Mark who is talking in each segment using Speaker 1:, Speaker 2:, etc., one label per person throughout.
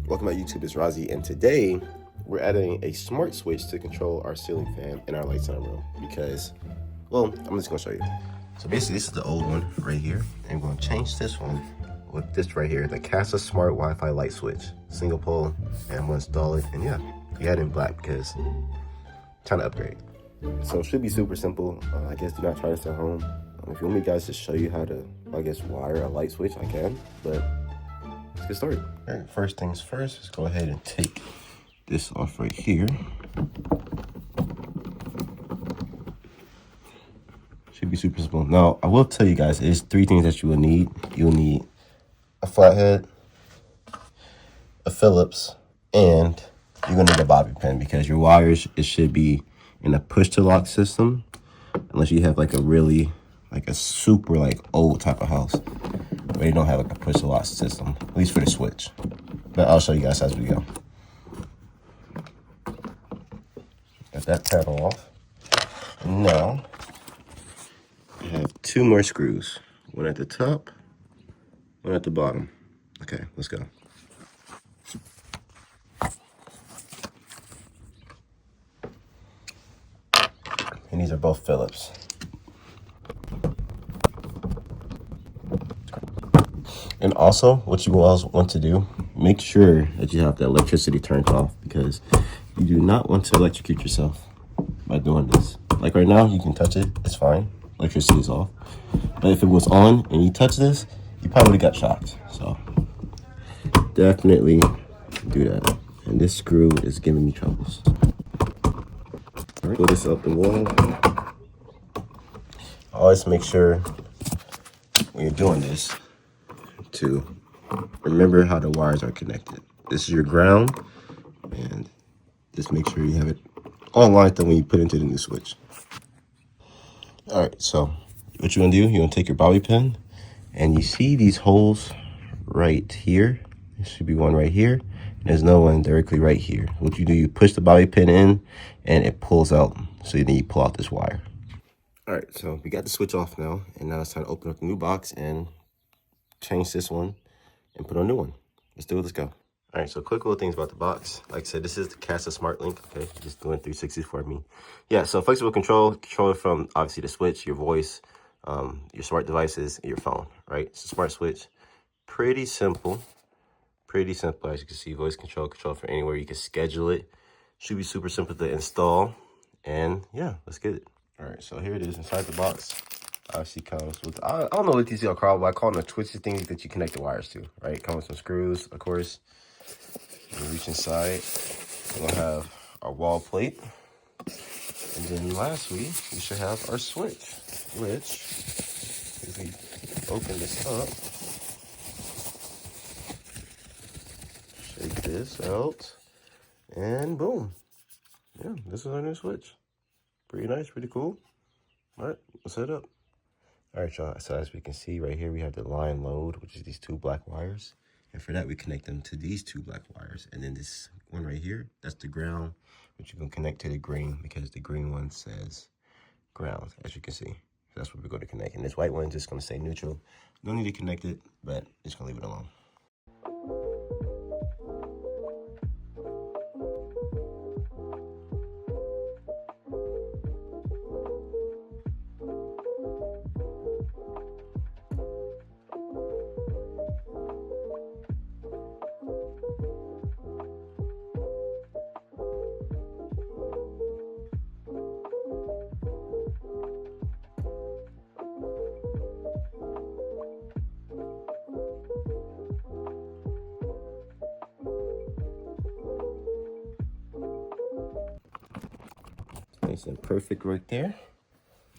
Speaker 1: Welcome back YouTube, it's Razi, and today we're adding a smart switch to control our ceiling fan and our lights in our room because, well, I'm just gonna show you. So basically this is the old one right here, and we're gonna change this one with this right here, the Kasa Smart Wi-Fi light switch, single pole, and I'm gonna install it, and yeah, we had it in black because I'm trying to upgrade. So it should be super simple. I guess do not try this at home. If you want me guys to show you how to, I guess, wire a light switch, I can, but let's get started. All right, first things first, let's go ahead and take this off right here. Should be super simple. Now, I will tell you guys, there's 3 things that you will need. You'll need a flathead, a Phillips, and you're gonna need a bobby pin because your wires, it should be in a push to lock system, unless you have like a really, like a super like old type of house where they don't have like a push to lock system, at least for the switch. But I'll show you guys as we go. Got that panel off. And now I have 2 more screws. One at the top, one at the bottom. Okay, let's go. And these are both Phillips. And also, what you will want to do, make sure that you have the electricity turned off because you do not want to electrocute yourself by doing this. Like right now, you can touch it, it's fine. Electricity is off. But if it was on and you touch this, you probably would have got shocked. So definitely do that. And this screw is giving me troubles. All right, pull this up the wall. Always make sure when you're doing this to remember how the wires are connected. This is your ground, and just make sure you have it on line when you put into the new switch. All right, so what you're gonna do, you're gonna take your bobby pin, and you see these holes right here. There should be one right here, and there's no one directly right here. What you do, you push the bobby pin in, and it pulls out. So then you pull out this wire. All right, so we got the switch off now, and now it's time to open up the new box and change this one and put on a new one. Let's do it, let's go. All right, so quick little things about the box. Like I said, this is the Kasa Smart Link, okay? Just doing 360s for me. Yeah, so flexible control it from obviously the switch, your voice, your smart devices, and your phone, right? It's a smart switch. Pretty simple, as you can see, voice control from anywhere. You can schedule it. Should be super simple to install. And yeah, let's get it. All right, so here it is inside the box. Obviously comes with, I don't know what these are called, but I call them the twisted things that you connect the wires to, right? It comes with some screws, of course. You reach inside, we'll have our wall plate. And then lastly, we should have our switch, which, if we open this up, shake this out, and boom. Yeah, this is our new switch. Pretty nice, pretty cool. All right, let's set it up. All right, y'all, so as we can see right here, we have the line load, which is these 2 black wires. And for that, we connect them to these 2 black wires. And then this one right here, that's the ground, which you can connect to the green because the green one says ground, as you can see. So that's what we're going to connect. And this white one is just going to say neutral. No need to connect it, but just going to leave it alone. Nice and perfect right there.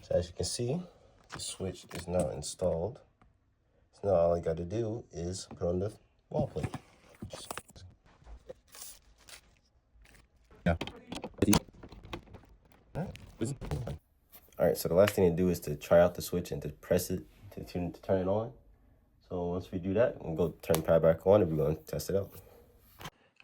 Speaker 1: So as you can see, the switch is now installed. So now all I got to do is put on the wall plate. Yeah. All right, so the last thing to do is to try out the switch and to press it to turn it on. So once we do that, we'll go turn the power back on and we're going to test it out.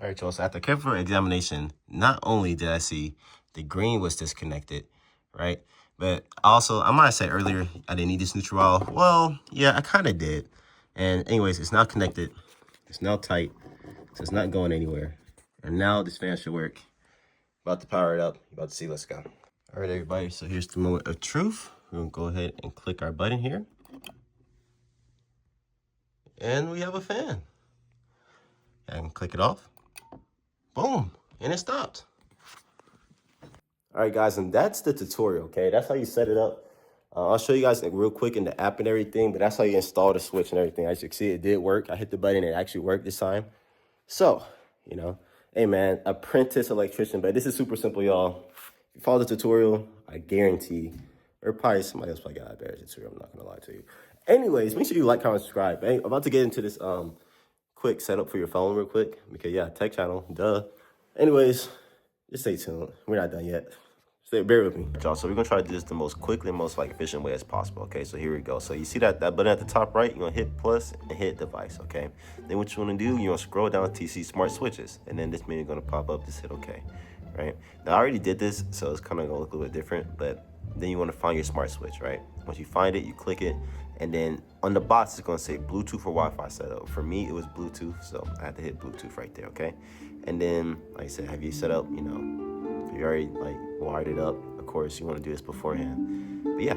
Speaker 1: All right, y'all, so after careful examination, not only did I see the green was disconnected, right? But also, I might have said earlier, I didn't need this neutral wire. Well, yeah, I kind of did. And anyways, it's now connected. It's now tight. So it's not going anywhere. And now this fan should work. About to power it up. You're about to see, let's go. All right, everybody, so here's the moment of truth. We're gonna go ahead and click our button here. And we have a fan. I can click it off. Boom, and it stopped. All right, guys, and that's the tutorial, okay? That's how you set it up. I'll show you guys real quick in the app and everything, but that's how you install the switch and everything. As you can see, it did work. I hit the button, it actually worked this time. So, you know, hey man, apprentice electrician, but this is super simple, y'all. If you follow the tutorial, I guarantee, or probably somebody else probably got a better tutorial, I'm not gonna lie to you. Anyways, make sure you like, comment, subscribe. Hey, I'm about to get into this quick setup for your phone real quick, because yeah, tech channel, duh. Anyways, just stay tuned. We're not done yet. Bear with me, y'all. So we're gonna try to do this the most quickly and most efficient way as possible. Okay, so here we go. So you see that button at the top right, you're gonna hit plus and hit device. Okay, then what you want to do, you're gonna scroll down to see smart switches, and then this menu is gonna pop up. Just hit OK. Right now, I already did this, so it's kind of gonna look a little bit different, but then you want to find your smart switch. Right, once you find it, you click it, and then on the box it's gonna say Bluetooth or Wi-Fi setup. For me, it was Bluetooth, so I had to hit Bluetooth right there. Okay, and then like I said, have you set up, you know, if you already like wired it up, of course you want to do this beforehand. But yeah,